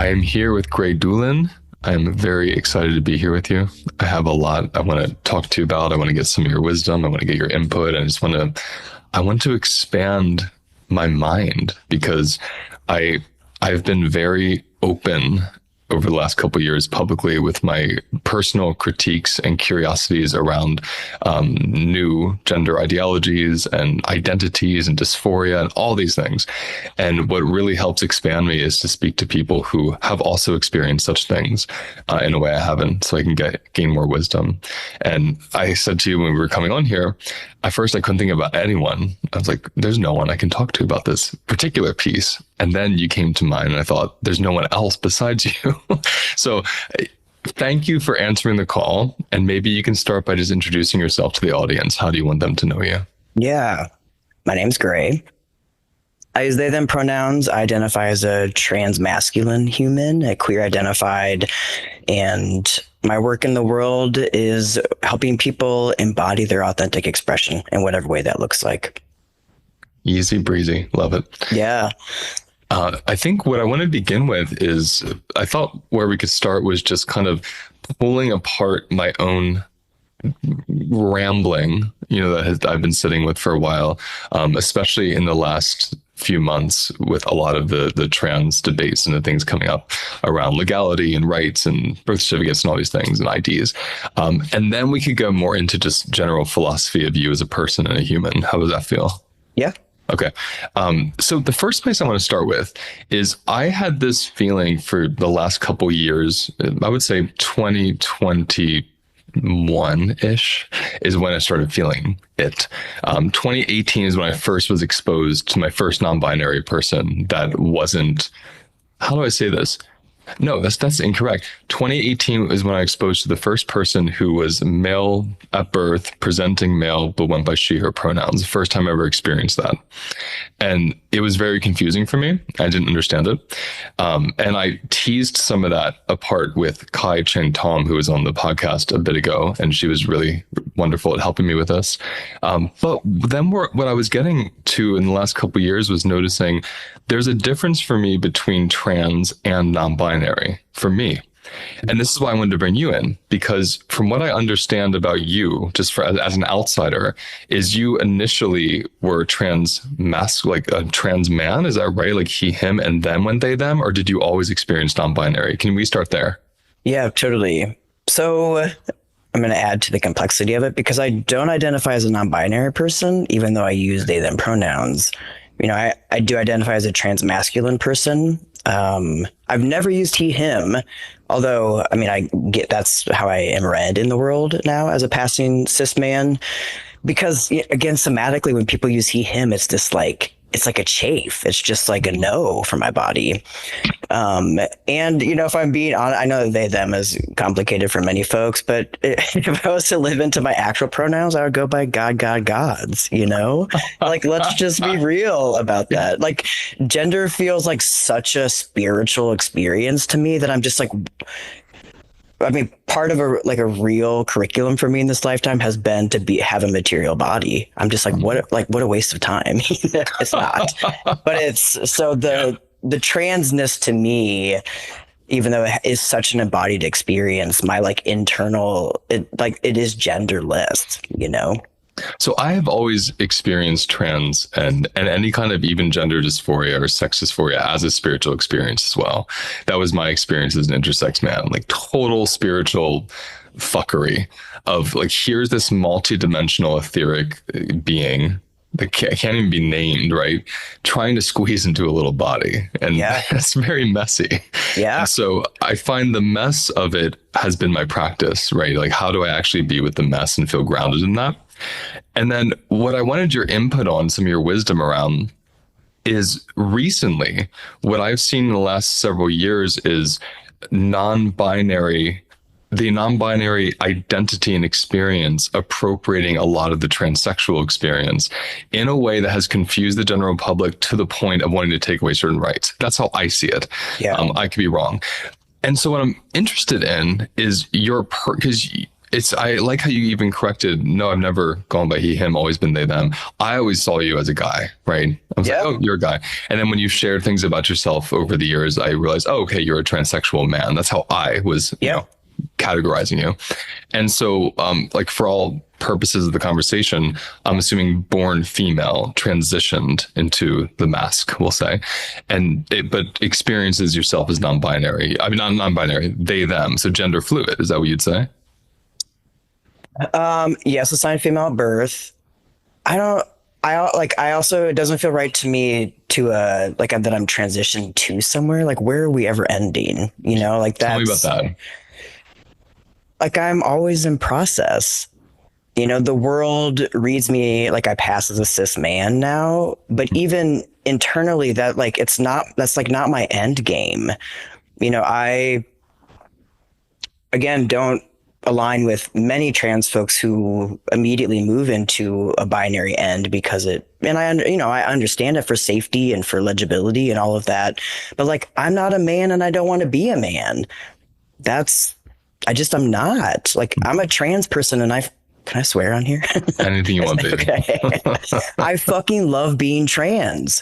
I'm here with Grey Doolin. I'm very excited to be here with you. I have a lot I want to talk to you about. I want to get some of your wisdom. I want to get your input. I want to expand my mind because I've been very open over the last couple of years publicly with my personal critiques and curiosities around new gender ideologies and identities and dysphoria and all these things. And what really helps expand me is to speak to people who have also experienced such things in a way I haven't, so I can gain more wisdom. And I said to you when we were coming on here, at first I couldn't think about anyone. I was like, there's no one I can talk to about this particular piece. And then you came to mind and I thought, there's no one else besides you. So thank you for answering the call. And maybe you can start by just introducing yourself to the audience. How do you want them to know you? Yeah, my name's Grey. I use they, them pronouns. I identify as a trans masculine human, a queer identified, and my work in the world is helping people embody their authentic expression in whatever way that looks like. Easy breezy. Love it. Yeah. I think what I want to begin with is I thought where we could start was just kind of pulling apart my own rambling, that I've been sitting with for a while, especially in the last few months with a lot of the trans debates and the things coming up around legality and rights and birth certificates and all these things and IDs. And then we could go more into just general philosophy of you as a person and a human. How does that feel? Yeah. Okay. So the first place I want to start with is I had this feeling for the last couple years, I would say 2021-ish is when I started feeling it. 2018 is when I first was exposed to my first non-binary person that wasn't, how do I say this? No, that's incorrect. 2018 is when I exposed to the first person who was male at birth, presenting male, but went by she, her pronouns. The first time I ever experienced that. And it was very confusing for me. I didn't understand it. And I teased some of that apart with Kai Cheng Tom, who was on the podcast a bit ago, and she was really wonderful at helping me with this. But then what I was getting to in the last couple of years was noticing there's a difference for me between trans and non-binary for me. And this is why I wanted to bring you in, because from what I understand about you, just as an outsider, is you initially were like a trans man. Is that right? Like he, him, and then went they, them? Or did you always experience non-binary? Can we start there? Yeah, totally. So I'm going to add to the complexity of it because I don't identify as a non-binary person, even though I use they, them pronouns. I do identify as a trans masculine person. I've never used he, him, although, I get that's how I am read in the world now as a passing cis man, because again, somatically, when people use he, him, it's like a chafe. It's just like a no for my body. And if I'm being honest, I know they, them is complicated for many folks, but if I was to live into my actual pronouns, I would go by God, gods, like, let's just be real about that. Like gender feels like such a spiritual experience to me that I'm just like, part of a real curriculum for me in this lifetime has been to have a material body. I'm just like, what a waste of time. It's not, but it's so the transness to me, even though it is such an embodied experience, my internal, it is genderless, So I have always experienced trans and any kind of even gender dysphoria or sex dysphoria as a spiritual experience as well. That was my experience as an intersex man, like total spiritual fuckery of like, here's this multi-dimensional etheric being that can't even be named, right? Trying to squeeze into a little body. And it's very messy. Yeah. And so I find the mess of it has been my practice, right? Like, how do I actually be with the mess and feel grounded in that? And then what I wanted your input on, some of your wisdom around, is recently what I've seen in the last several years is the non-binary identity and experience appropriating a lot of the transsexual experience in a way that has confused the general public to the point of wanting to take away certain rights. That's how I see it. Yeah. I could be wrong. And so what I'm interested in is because I like how you even corrected. No, I've never gone by he, him, always been they, them. I always saw you as a guy, right? I was like, Yep. oh, you're a guy. And then when you shared things about yourself over the years, I realized, oh, okay, you're a transsexual man. That's how I was, Yep. categorizing you. And so, like for all purposes of the conversation, I'm assuming born female, transitioned into the mask, we'll say, but experiences yourself as non-binary. I mean, not non-binary, they, them. So gender fluid. Is that what you'd say? Yes, assigned female at birth. I don't. I also, it doesn't feel right to me to that I'm transitioned to somewhere. Like, where are we ever ending? Like Tell me about that's that. like I'm always in process. The world reads me like I pass as a cis man now, but even internally, that like that's like not my end game. I again don't align with many trans folks who immediately move into a binary end because I understand it for safety and for legibility and all of that, but like I'm not a man and I don't want to be a man. That's I'm not. Like, I'm a trans person and can I swear on here? Anything you want, baby. Okay. I fucking love being trans.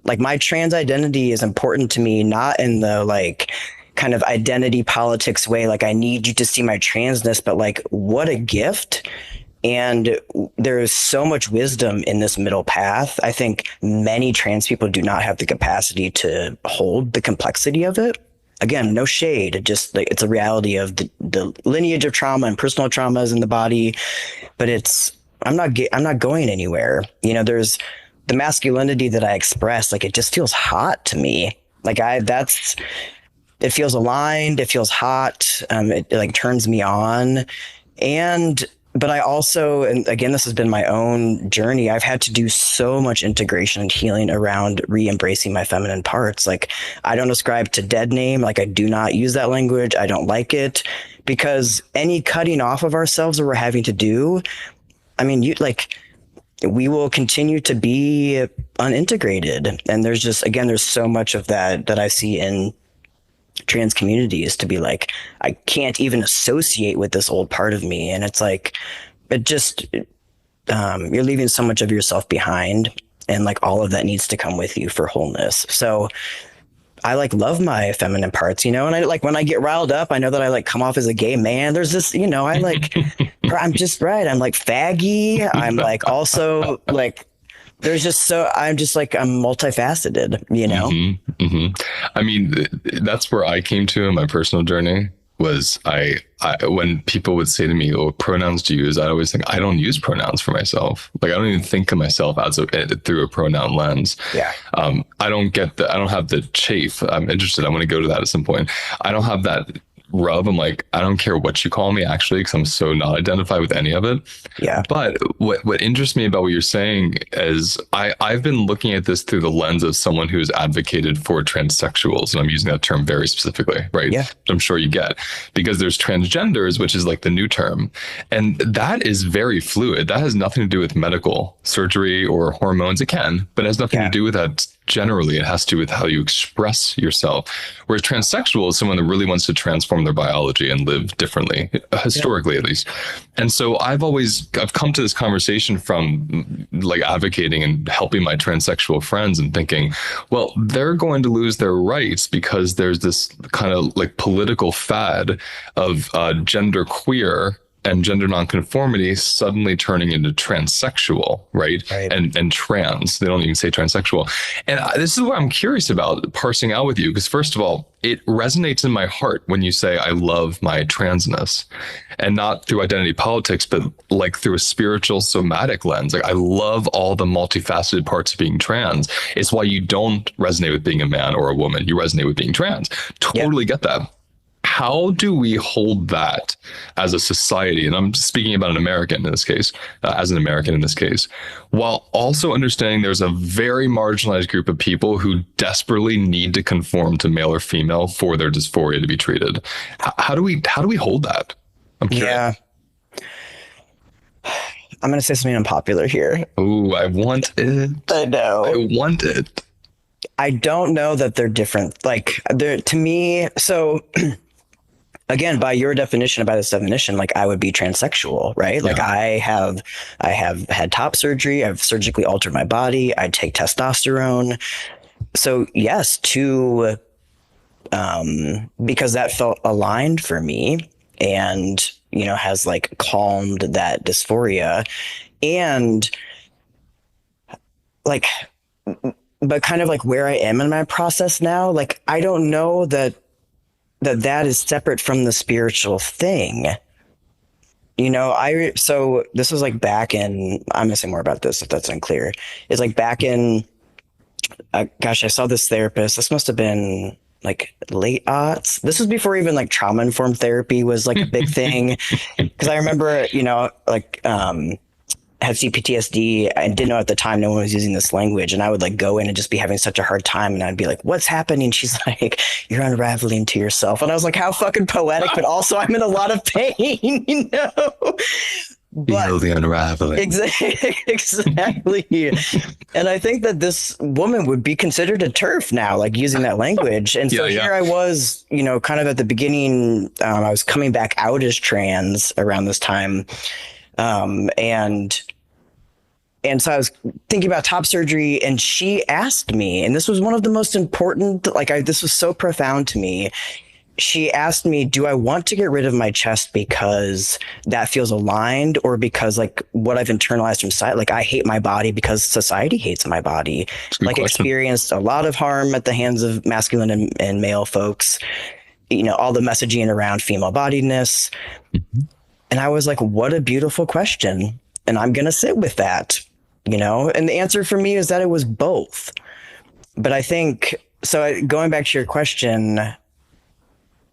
Like, my trans identity is important to me, not in the like kind of identity politics way. Like, I need you to see my transness, but like, what a gift. And there is so much wisdom in this middle path. I think many trans people do not have the capacity to hold the complexity of it. Again, no shade. Just like it's a reality of the lineage of trauma and personal traumas in the body. But I'm not going anywhere. There's the masculinity that I express. Like it just feels hot to me. Like it feels aligned. It feels hot. It like turns me on. But I also, and again, this has been my own journey. I've had to do so much integration and healing around re-embracing my feminine parts. Like I don't ascribe to dead name. Like I do not use that language. I don't like it because any cutting off of ourselves that we're having to do, I mean, we will continue to be unintegrated. And there's so much of that I see in trans communities to be like, I can't even associate with this old part of me. And it's like, you're leaving so much of yourself behind. And like all of that needs to come with you for wholeness. So I like love my feminine parts, and I like when I get riled up, I know that I like come off as a gay man. There's this, I like, I'm just right. I'm like faggy. I'm like also like, I'm just like, I'm multifaceted, I mean, that's where I came to in my personal journey was when people would say to me, "Oh, pronouns to use," I always think I don't use pronouns for myself. Like I don't even think of myself through a pronoun lens. Yeah. I don't have the chafe. I'm interested. I want to go to that at some point. I don't have that rub. I'm like, I don't care what you call me actually, because I'm so not identified with any of it. Yeah. But what interests me about what you're saying is I've been looking at this through the lens of someone who's advocated for transsexuals, and I'm using that term very specifically, right? Yeah. I'm sure you get, because there's transgenders, which is like the new term, and that is very fluid. That has nothing to do with medical surgery or hormones. It can, but it has nothing to do with that. Generally, it has to do with how you express yourself. Whereas transsexual is someone that really wants to transform their biology and live differently, historically at least. And so I've come to this conversation from like advocating and helping my transsexual friends and thinking, well, they're going to lose their rights because there's this kind of like political fad of gender queer and gender nonconformity suddenly turning into transsexual, right? And trans. They don't even say transsexual. And this is what I'm curious about parsing out with you, because first of all, it resonates in my heart when you say I love my transness, and not through identity politics, but like through a spiritual somatic lens. Like I love all the multifaceted parts of being trans. It's why you don't resonate with being a man or a woman. You resonate with being trans. Totally get that. How do we hold that as a society? And I'm speaking about an American in this case, as an American in this case, while also understanding there's a very marginalized group of people who desperately need to conform to male or female for their dysphoria to be treated. How do we hold that? I'm curious. Yeah. I'm going to say something unpopular here. Oh, I want it. I know. I want it. I don't know that they're different. Like to me, so again, by your definition, by this definition, like I would be transsexual, right? Like Yeah. I have had top surgery. I've surgically altered my body. I take testosterone. So yes, to because that felt aligned for me, and has like calmed that dysphoria, and like, but kind of like where I am in my process now, like I don't know that is separate from the spiritual thing. So this was like back in, I'm gonna say more about this if that's unclear. It's like back in, gosh, I saw this therapist. This must have been like late aughts. This was before even like trauma informed therapy was like a big thing. Because I remember, like had CPTSD. I didn't know at the time no one was using this language, and I would like go in and just be having such a hard time, and I'd be like, "What's happening?" She's like, "You're unraveling to yourself," and I was like, "How fucking poetic!" But also, I'm in a lot of pain, But Feel the unraveling. exactly. And I think that this woman would be considered a TERF now, like using that language. And so Yeah, here I was, kind of at the beginning, I was coming back out as trans around this time. And so I was thinking about top surgery, and she asked me, and this was one of the most important, this was so profound to me. She asked me, do I want to get rid of my chest because that feels aligned, or because like what I've internalized from society? Like I hate my body because society hates my body. Like Question. experienced a lot of harm at the hands of masculine and male folks, all the messaging around female bodiedness. Mm-hmm. And I was like, what a beautiful question. And I'm going to sit with that, and the answer for me is that it was both. But I think, so going back to your question,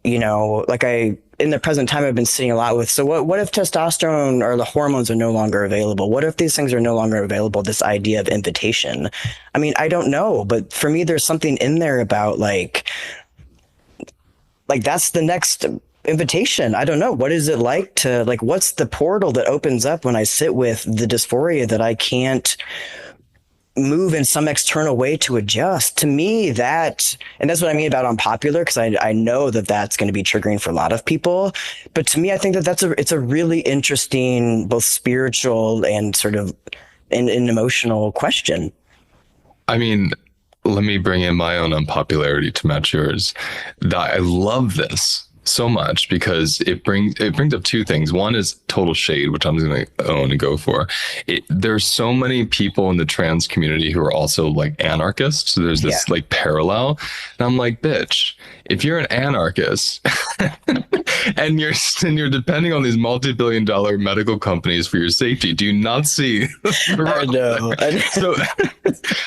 like in the present time, I've been sitting a lot with, so what if testosterone or the hormones are no longer available? What if these things are no longer available? This idea of invitation. I mean, I don't know, but for me, there's something in there about like that's the next invitation. I don't know. What is it like to like, what's the portal that opens up when I sit with the dysphoria that I can't move in some external way to adjust? To me, and that's what I mean about unpopular, because I know that that's going to be triggering for a lot of people. But to me, I think that it's a really interesting, both spiritual and sort of an emotional question. I mean, let me bring in my own unpopularity to match yours. I love this so much because it brings up two things. One is total shade, which I'm going to own and go for. There's so many people in the trans community who are also like anarchists. So there's this like parallel, and I'm like, bitch, if you're an anarchist and you're depending on these multi-billion-dollar medical companies for your safety, do you not see? I know.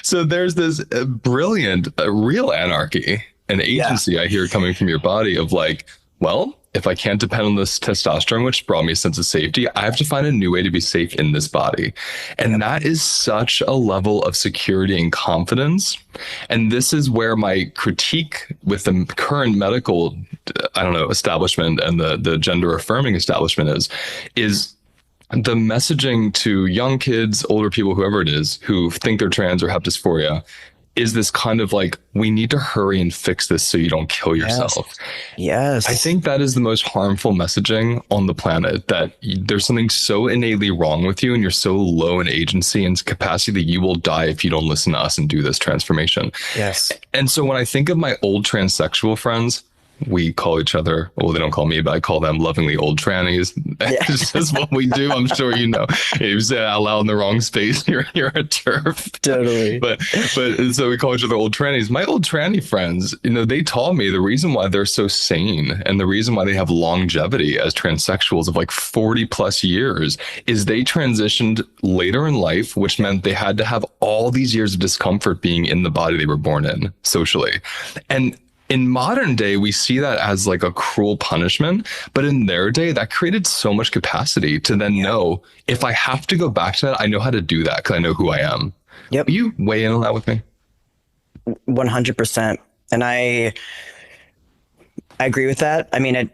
So there's this brilliant real anarchy and agency I hear coming from your body of like, well, if I can't depend on this testosterone, which brought me a sense of safety, I have to find a new way to be safe in this body. And that is such a level of security and confidence. And this is where my critique with the current medical, establishment and the gender affirming establishment is the messaging to young kids, older people, whoever it is, who think they're trans or have dysphoria, is this kind of like, we need to hurry and fix this so you don't kill yourself. Yes. I think that is the most harmful messaging on the planet, that there's something so innately wrong with you and you're so low in agency and capacity that you will die if you don't listen to us and do this transformation. Yes. And so when I think of my old transsexual friends, we call each other, well, they don't call me, but I call them lovingly old trannies. It's just what we do. I'm sure you know. If you say it out loud in the wrong space, you're a TERF. Totally. But so we call each other old trannies. My old tranny friends, they taught me the reason why they're so sane and the reason why they have longevity as transsexuals of like 40 plus years is they transitioned later in life, which meant they had to have all these years of discomfort being in the body they were born in socially. And in modern day, we see that as like a cruel punishment, but in their day, that created so much capacity to then know, if I have to go back to that, I know how to do that because I know who I am. Yep. Will you weigh in on that with me? 100%. And I agree with that. I mean,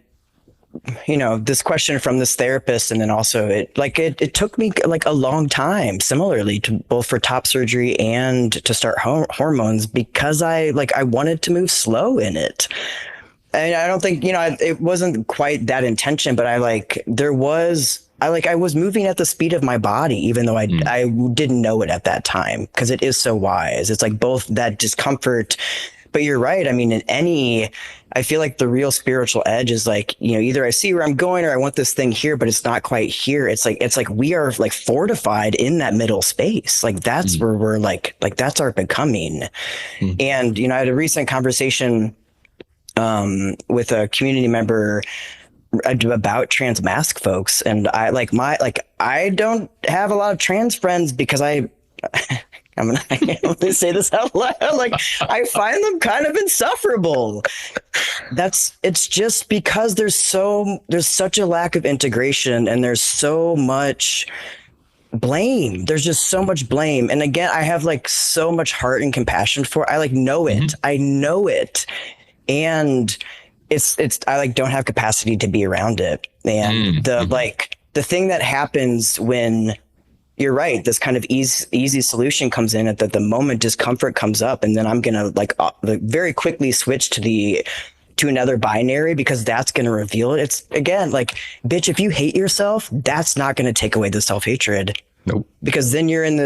this question from this therapist, and then also it took me like a long time, similarly to both for top surgery and to start hormones, because I wanted to move slow in it. And I don't think, it wasn't quite that intention, but I was moving at the speed of my body, even though Mm. I didn't know it at that time, because it is so wise. It's like both that discomfort, but you're right. I mean, I feel like the real spiritual edge is like, either I see where I'm going or I want this thing here, but it's not quite here. It's like we are like fortified in that middle space. Like that's Mm. where we're like that's our becoming. Mm. And, I had a recent conversation with a community member about trans mask folks, and I don't have a lot of trans friends because I'm gonna say this out loud. Like, I find them kind of insufferable. It's just because there's such a lack of integration, and there's so much blame. There's just so much blame. And again, I have like so much heart and compassion for it. I like know it. Mhm. I know it. And it's I like don't have capacity to be around it. And the thing that happens when you're right, this kind of easy solution comes in at the moment discomfort comes up, and then I'm gonna like very quickly switch to another binary, because that's going to reveal it. It's again like, bitch, if you hate yourself, that's not going to take away the self-hatred. Nope. Because then you're in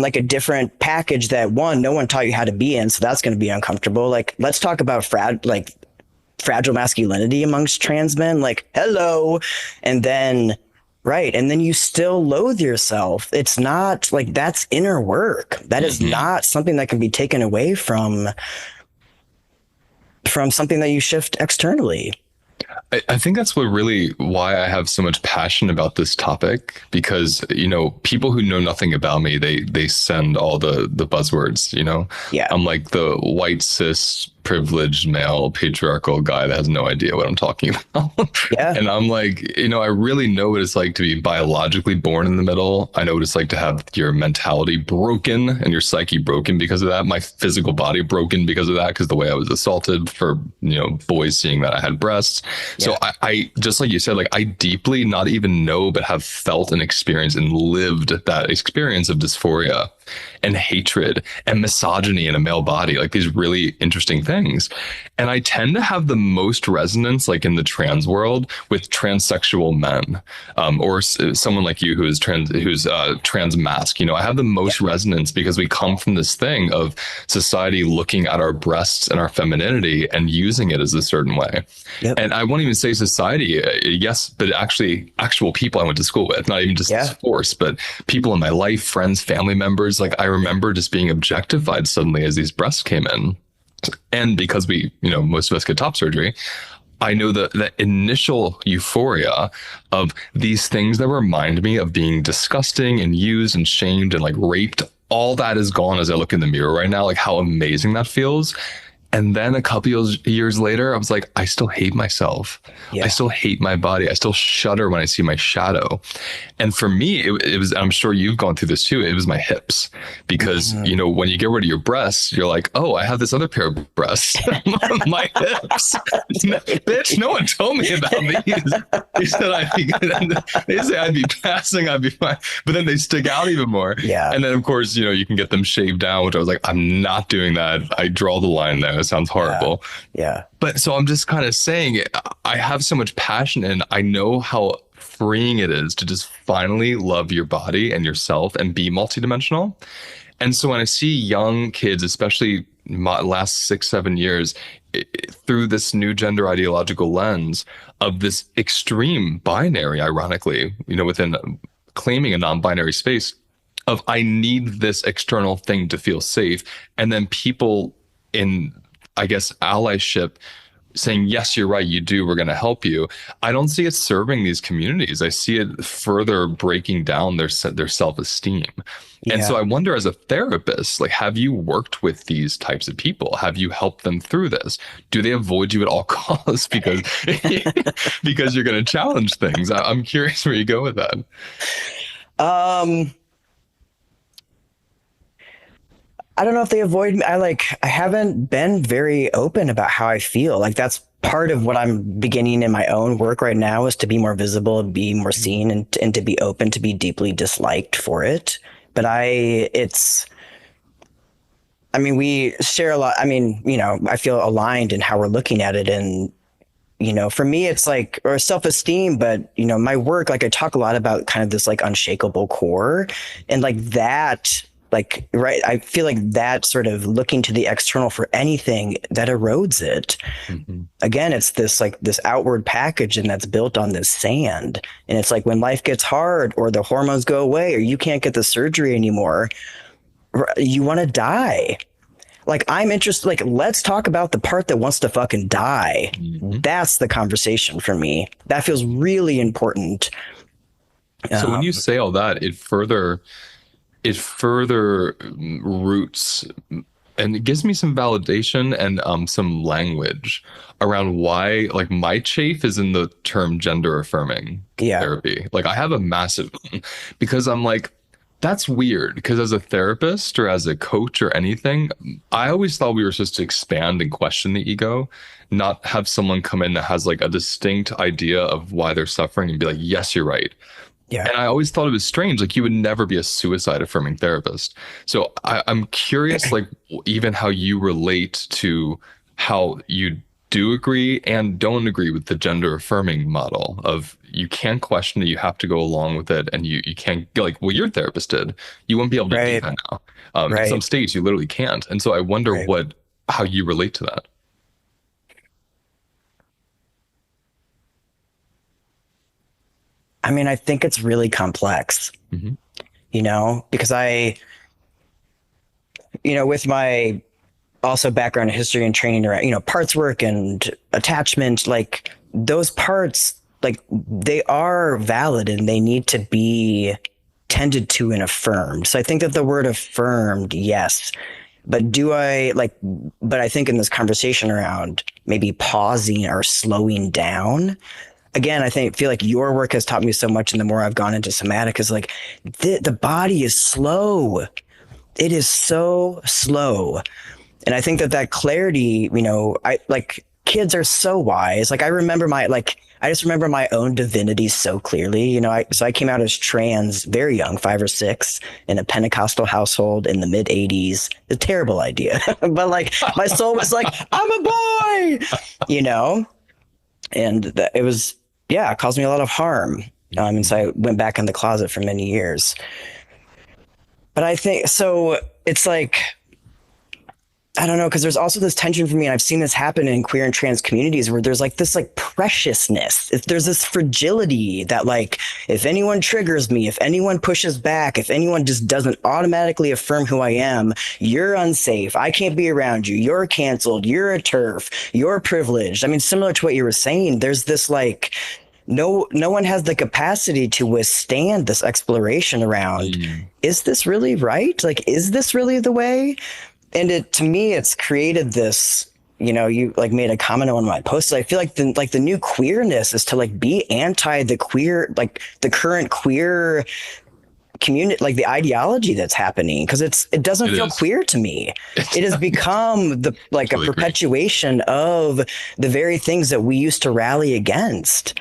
like a different package that no one taught you how to be in. So that's going to be uncomfortable. Like, let's talk about fragile masculinity amongst trans men. Like, hello. And then, right. And then you still loathe yourself. It's not like that's inner work. That is not something that can be taken away from something that you shift externally. I think that's why I have so much passion about this topic, because people who know nothing about me, they send all the buzzwords. Yeah. I'm like the white cis privileged male patriarchal guy that has no idea what I'm talking about. Yeah. And I'm like, I really know what it's like to be biologically born in the middle. I know what it's like to have your mentality broken and your psyche broken because of that. My physical body broken because of that, because the way I was assaulted for, boys seeing that I had breasts. Yeah. So I just like you said, like I deeply not even know, but have felt and experienced and lived that experience of dysphoria and hatred and misogyny in a male body, like these really interesting things. And I tend to have the most resonance, like in the trans world, with transsexual men, or someone like you who's trans mask. I have the most resonance because we come from this thing of society looking at our breasts and our femininity and using it as a certain way. Yep. And I won't even say society, yes, but actually actual people I went to school with, not even just force, but people in my life, friends, family members. Like I remember just being objectified suddenly as these breasts came in. And because we, most of us get top surgery, I know the initial euphoria of these things that remind me of being disgusting and used and shamed and like raped. All that is gone as I look in the mirror right now, like how amazing that feels. And then a couple of years later, I was like, I still hate myself. Yeah. I still hate my body. I still shudder when I see my shadow. And for me, it was, I'm sure you've gone through this too. It was my hips, because, when you get rid of your breasts, you're like, oh, I have this other pair of breasts. My hips. Bitch, no one told me about these. They said I'd be passing, I'd be fine. But then they stick out even more. Yeah. And then, of course, you can get them shaved down, which I was like, I'm not doing that. I draw the line there. It sounds horrible. Yeah. But so I'm just kind of saying, I have so much passion, and I know how freeing it is to just finally love your body and yourself and be multidimensional. And so when I see young kids, especially my last 6-7 years, through this new gender ideological lens of this extreme binary, ironically, within claiming a non-binary space of, I need this external thing to feel safe. And then people in, I guess, allyship saying, yes, you're right, you do, we're going to help you. I don't see it serving these communities. I see it further breaking down their self-esteem. Yeah. And so I wonder, as a therapist, like, have you worked with these types of people? Have you helped them through this? Do they avoid you at all costs because you're going to challenge things? I'm curious where you go with that. I don't know if they avoid me. I haven't been very open about how I feel. Like, that's part of what I'm beginning in my own work right now, is to be more visible, be more seen, and to be open, to be deeply disliked for it. But I mean, we share a lot. I mean, I feel aligned in how we're looking at it. And, for me, it's like, or self-esteem, but, my work, like I talk a lot about kind of this like unshakable core and like that, like, right. I feel like that sort of looking to the external for anything that erodes it. Hmm. Again, it's this like this outward package and that's built on this sand. And it's like when life gets hard or the hormones go away or you can't get the surgery anymore, you want to die. Like I'm interested, like let's talk about the part that wants to fucking die. Hmm. That's the conversation for me. That feels really important. So when you Um, say all that, it further roots and it gives me some validation and some language around why like my chafe is in the term gender affirming yeah, therapy. Like I have a massive because I'm like that's weird because as a therapist or as a coach or anything, I always thought we were supposed to expand and question the ego, not have someone come in that has like a distinct idea of why they're suffering and be like, yes, you're right. yeah. And I always thought it was strange. Like you would never be a suicide affirming therapist. So I'm curious, like even how you relate to how you do agree and don't agree with the gender affirming model of you can't question it, you have to go along with it, and you can't like well your therapist did. You won't be able to do Right, that now. In some right, states, you literally can't. And so I wonder right. what how you relate to that. I mean, I think it's really complex, Hmm. because with my also background in history and training around, parts work and attachment, like those parts, like they are valid and they need to be tended to and affirmed. So I think that the word affirmed, yes. But but I think in this conversation around maybe pausing or slowing down, again, feel like your work has taught me so much. And the more I've gone into somatic is like the body is slow. It is so slow. And I think that that clarity, I like kids are so wise. Like I just remember my own divinity so clearly. I came out as trans very young, 5 or 6, in a Pentecostal household in the mid '80s. A terrible idea, but like my soul was like, I'm a boy, you know, and that it was yeah, it caused me a lot of harm. And so I went back in the closet for many years. But I think so. It's like I don't know, because there's also this tension for me, and I've seen this happen in queer and trans communities where there's like this like preciousness. If there's this fragility that like if anyone triggers me, if anyone pushes back, if anyone just doesn't automatically affirm who I am, you're unsafe. I can't be around you. You're canceled. You're a turf. You're privileged. I mean, similar to what you were saying, there's this like no one has the capacity to withstand this exploration around Mm. is this really right? Like, is this really the way? And it to me it's created this you like made a comment on one of my posts. I feel like the new queerness is to like be anti the queer, like the current queer community, like the ideology that's happening, because it doesn't It feel is. queer to me. It has I become the like a totally agree. perpetuation of the very things that we used to rally against.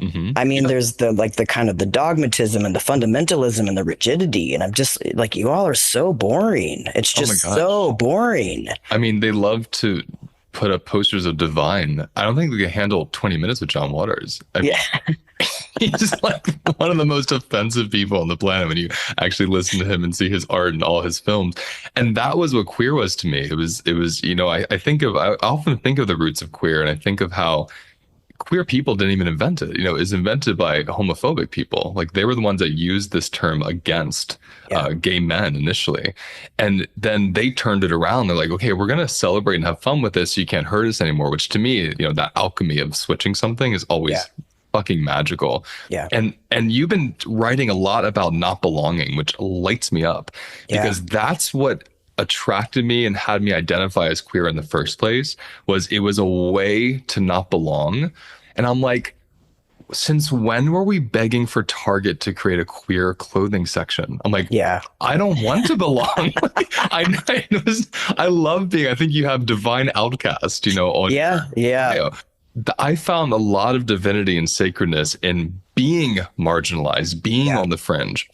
Hmm. I mean, Yeah. there's the kind of the dogmatism and the fundamentalism and the rigidity. And I'm just like, you all are so boring. It's Oh my just gosh. so boring. I mean, they love to put up posters of Divine. I don't think we can handle 20 minutes with John Waters. I Yeah. mean, he's like one of the most offensive people on the planet when you actually listen to him and see his art and all his films. And that was what queer was to me. I often think of the roots of queer and I think of how queer people didn't even invent it. It's invented by homophobic people. Like they were the ones that used this term against Yeah. gay men initially. And then they turned it around. They're like, okay, we're going to celebrate and have fun with this. So you can't hurt us anymore, which to me, that alchemy of switching something is Yeah. always fucking magical. Yeah. And you've been writing a lot about not belonging, which lights me up Yeah. because that's what attracted me and had me identify as queer in the first place was it was a way to not belong. And I'm like, since when were we begging for Target to create a queer clothing section? I'm like, Yeah. I don't want to belong. I love being, I think you have Divine Outcast, on Yeah. Yeah. bio. I found a lot of divinity and sacredness in being marginalized, being Yeah. on the fringe.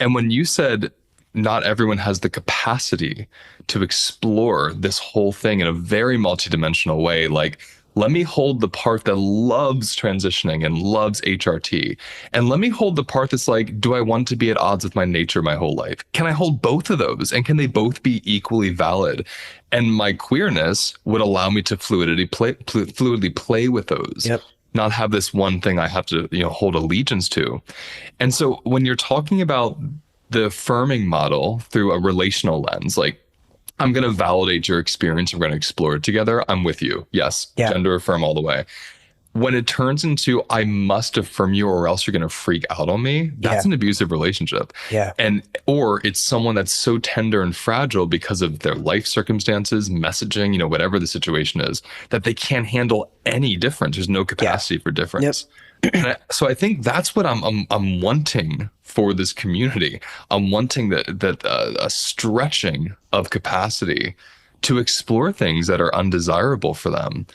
And when you said not everyone has the capacity to explore this whole thing in a very multidimensional way. Like, let me hold the part that loves transitioning and loves HRT. And let me hold the part that's like, do I want to be at odds with my nature my whole life? Can I hold both of those? And can they both be equally valid? And my queerness would allow me to fluidly play with those. Yep. Not have this one thing I have to, hold allegiance to. And so when you're talking about the affirming model through a relational lens, like, I'm going to validate your experience. We're going to explore it together. I'm with you. Yes. Yeah. Gender affirm all the way. When it turns into, I must affirm you or else you're going to freak out on me, that's an abusive relationship. Yeah. Or it's someone that's so tender and fragile because of their life circumstances, messaging, whatever the situation is, that they can't handle any difference. There's no capacity for difference. Yep. So I think that's what I'm wanting for this community. I'm wanting that a stretching of capacity to explore things that are undesirable for them.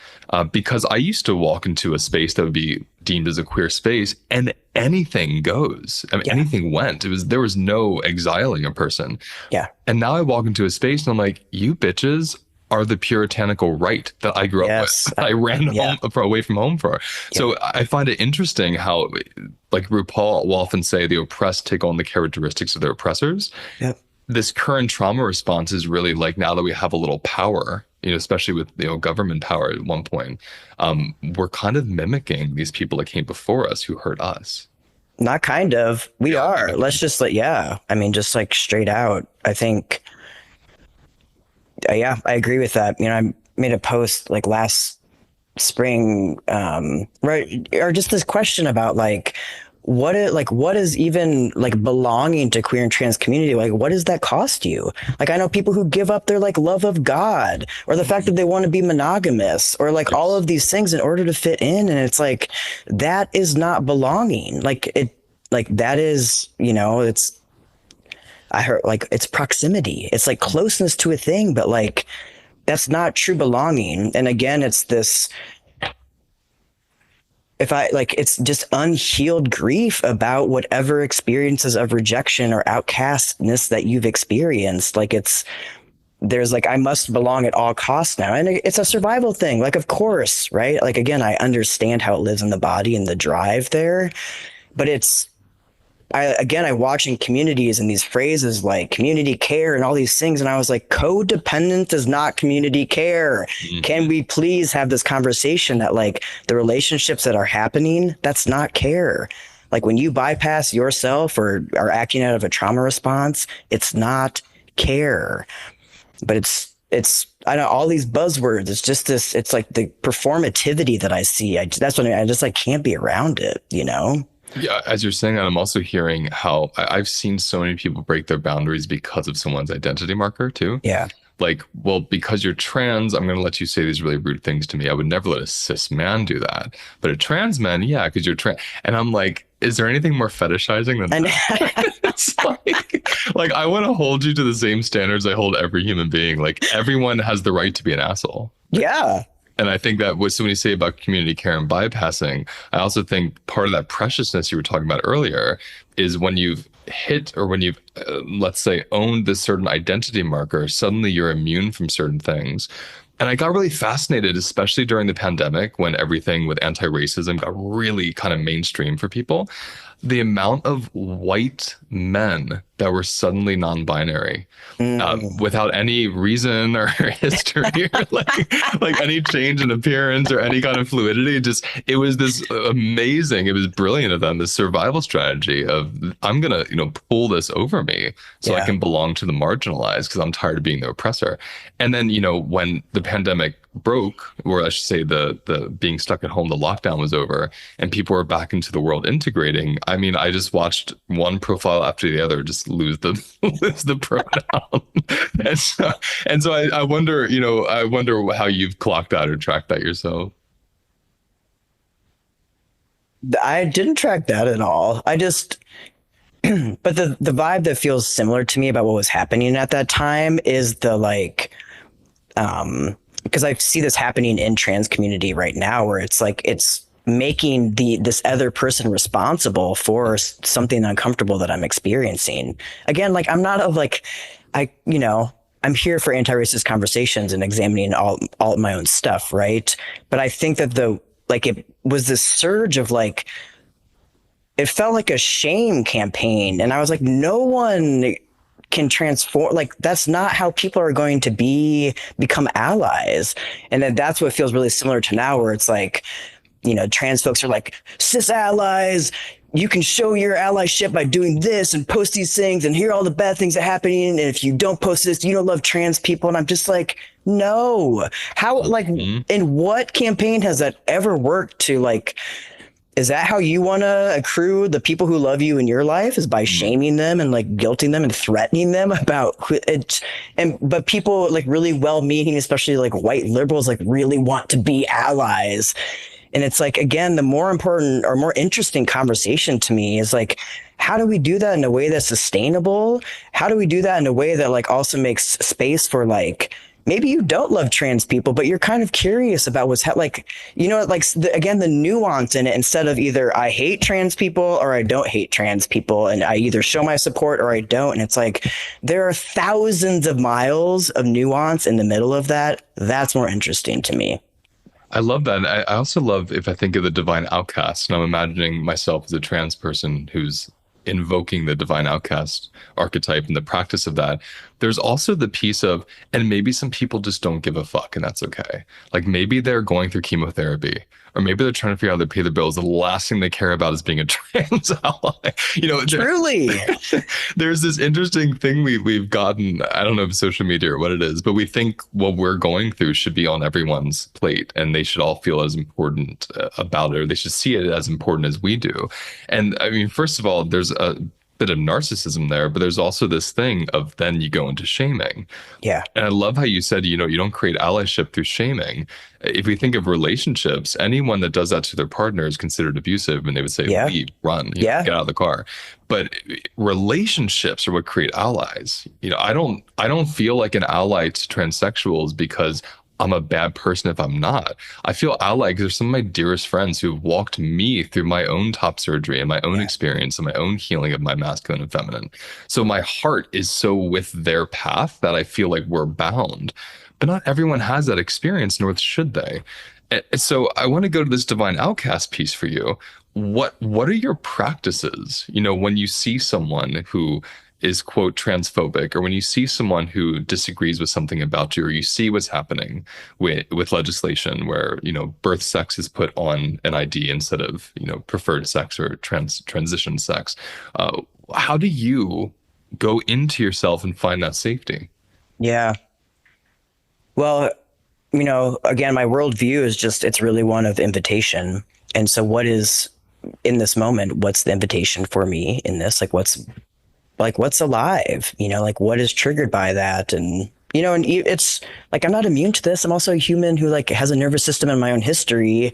Because I used to walk into a space that would be deemed as a queer space, and anything goes. I mean, anything went. There was no exiling a person. Yeah. And now I walk into a space and I'm like, you bitches are the puritanical right that I grew up with. I ran away from home for. So I find it interesting how, like RuPaul will often say, the oppressed take on the characteristics of their oppressors. Yep. This current trauma response is really like, now that we have a little power, especially with government power at one point, we're kind of mimicking these people that came before us who hurt us. Not kind of. We are. Let's just I mean, just like straight out. I think. I agree with that. I made a post like last spring, right? Or just this question about what is even like belonging to queer and trans community? Like, what does that cost you? Like, I know people who give up their like love of God or the fact that they want to be monogamous or like all of these things in order to fit in. And it's like, that is not belonging. That is, I heard it's proximity. It's like closeness to a thing, but like, that's not true belonging. And again, it's this, it's just unhealed grief about whatever experiences of rejection or outcastness that you've experienced. There's I must belong at all costs now. And it's a survival thing. Like, of course, right? Like, again, I understand how it lives in the body and the drive there, but I watching communities and these phrases like community care and all these things. And I was like, codependent is not community care. Mm-hmm. Can we please have this conversation that the relationships that are happening, that's not care. Like, when you bypass yourself or are acting out of a trauma response, it's not care. But it's I know all these buzzwords. It's just this, it's like the performativity that I see. That's what I just can't be around it, Yeah, as you're saying that, I'm also hearing how I've seen so many people break their boundaries because of someone's identity marker too. Yeah. Like, well, because you're trans, I'm going to let you say these really rude things to me. I would never let a cis man do that. But a trans man, yeah, because you're trans. And I'm like, is there anything more fetishizing than that? It's like I want to hold you to the same standards I hold every human being. Like, everyone has the right to be an asshole. Yeah. And I think that what somebody say about community care and bypassing, I also think part of that preciousness you were talking about earlier is when you've hit or when you've, let's say, owned this certain identity marker, suddenly you're immune from certain things. And I got really fascinated, especially during the pandemic when everything with anti-racism got really kind of mainstream for people. The amount of white men that were suddenly non-binary without any reason or history or like any change in appearance or any kind of fluidity. Just, it was this amazing, it was brilliant of them, this survival strategy of, I'm going to, pull this over me so I can belong to the marginalized because I'm tired of being the oppressor. And then, when the pandemic broke, or I should say the being stuck at home, the lockdown was over and people were back into the world integrating. I mean, I just watched one profile after the other just lose the pronoun. and so I wonder, I wonder how you've clocked that or tracked that yourself. I didn't track that at all. I just, but the vibe that feels similar to me about what was happening at that time is the because I see this happening in trans community right now, where it's making this other person responsible for something uncomfortable that I'm experiencing. Again, like I'm not a like I you know I'm here for anti-racist conversations and examining all my own stuff, right? But I think that it was this surge of like it felt like a shame campaign, and I was like, no one can transform. Like that's not how people are going to become allies. And then that's what feels really similar to now, where it's like, trans folks are like, cis allies, you can show your allyship by doing this and post these things, and here are all the bad things that are happening, and if you don't post this, you don't love trans people. And I'm just like, no. How, like, in what campaign has that ever worked to, like, is that how you want to accrue the people who love you in your life, is by shaming them and like guilting them and threatening them about it? But people like really well-meaning, especially like white liberals, like really want to be allies. And it's like, again, the more important or more interesting conversation to me is like, how do we do that in a way that's sustainable? How do we do that in a way that like also makes space for like, maybe you don't love trans people, but you're kind of curious about what's again, the nuance in it, instead of either I hate trans people or I don't hate trans people, and I either show my support or I don't. And it's like, there are thousands of miles of nuance in the middle of that. That's more interesting to me. I love that. I also love, if I think of the divine outcast, and I'm imagining myself as a trans person who's invoking the divine outcast archetype and the practice of that, there's also the piece of, and maybe some people just don't give a fuck, and that's okay. Like maybe they're going through chemotherapy, or maybe they're trying to figure out how to pay their bills. The last thing they care about is being a trans ally. Truly. There's this interesting thing we've gotten, I don't know if it's social media or what it is, but we think what we're going through should be on everyone's plate, and they should all feel as important about it, or they should see it as important as we do. And I mean, first of all, there's a bit of narcissism there, but there's also this thing of then you go into shaming. Yeah. And I love how you said, you don't create allyship through shaming. If we think of relationships, anyone that does that to their partner is considered abusive, and they would say, leave, run, get out of the car. But relationships are what create allies. I don't feel like an ally to transsexuals because I'm a bad person if I'm not. I feel ally because they're some of my dearest friends who've walked me through my own top surgery and my own experience and my own healing of my masculine and feminine. So my heart is so with their path that I feel like we're bound. But not everyone has that experience, nor should they. And so I want to go to this divine outcast piece for you. What are your practices? When you see someone who is, quote, transphobic, or when you see someone who disagrees with something about you, or you see what's happening with legislation where, birth sex is put on an ID instead of, preferred sex or transition sex. How do you go into yourself and find that safety? Yeah. Well, again, my worldview is it's really one of invitation. And so what is in this moment, what's the invitation for me in this? What's alive, what is triggered by that? And, and it's like, I'm not immune to this. I'm also a human who has a nervous system in my own history,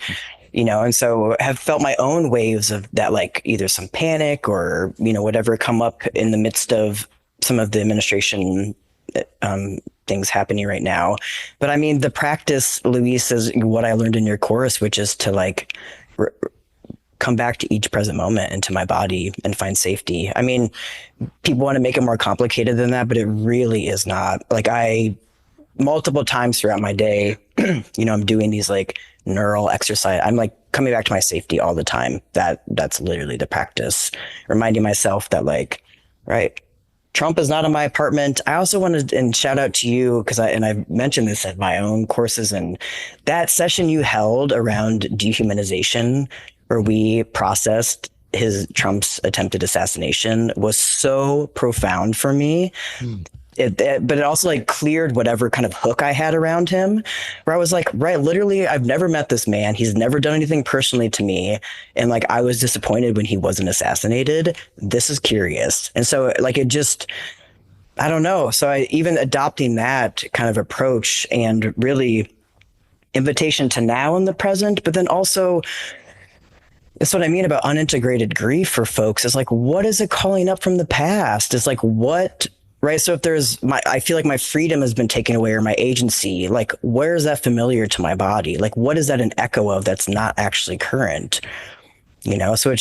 and so have felt my own waves of that, either some panic or, whatever come up in the midst of some of the administration things happening right now. But I mean, the practice, Luis, is what I learned in your course, which is to come back to each present moment and to my body and find safety. I mean, people want to make it more complicated than that, but it really is not. Multiple times throughout my day, I'm doing these neural exercise. I'm coming back to my safety all the time. That's literally the practice. Reminding myself that right, Trump is not in my apartment. I also wanted to shout out to you because I mentioned this at my own courses, and that session you held around dehumanization, where we processed Trump's attempted assassination, was so profound for me. But it also cleared whatever kind of hook I had around him, where I was right, literally, I've never met this man. He's never done anything personally to me. And I was disappointed when he wasn't assassinated. This is curious. And so I don't know. So even adopting that kind of approach, and really invitation to now in the present, but then also, that's what I mean about unintegrated grief for folks. Is what is it calling up from the past? It's right. So if I feel like my freedom has been taken away or my agency, like where is that familiar to my body? Like what is that an echo of that's not actually current? So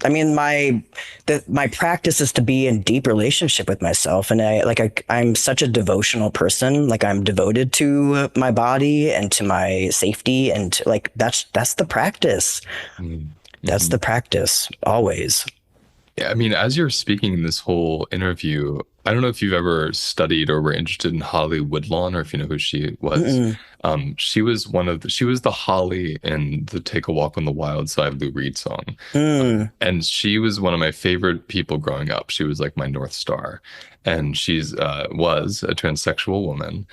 I mean, my practice is to be in deep relationship with myself, and I'm such a devotional person. Like I'm devoted to my body and to my safety, and like that's the practice. Mm-hmm. That's the practice always. Yeah, I mean, as you're speaking in this whole interview, I don't know if you've ever studied or were interested in Holly Woodlawn, or if you know who she was. Mm-mm. She was the Holly in the "Take a Walk on the Wild Side" Lou Reed song, Mm. and she was one of my favorite people growing up. She was like my North Star, and she's was a transsexual woman,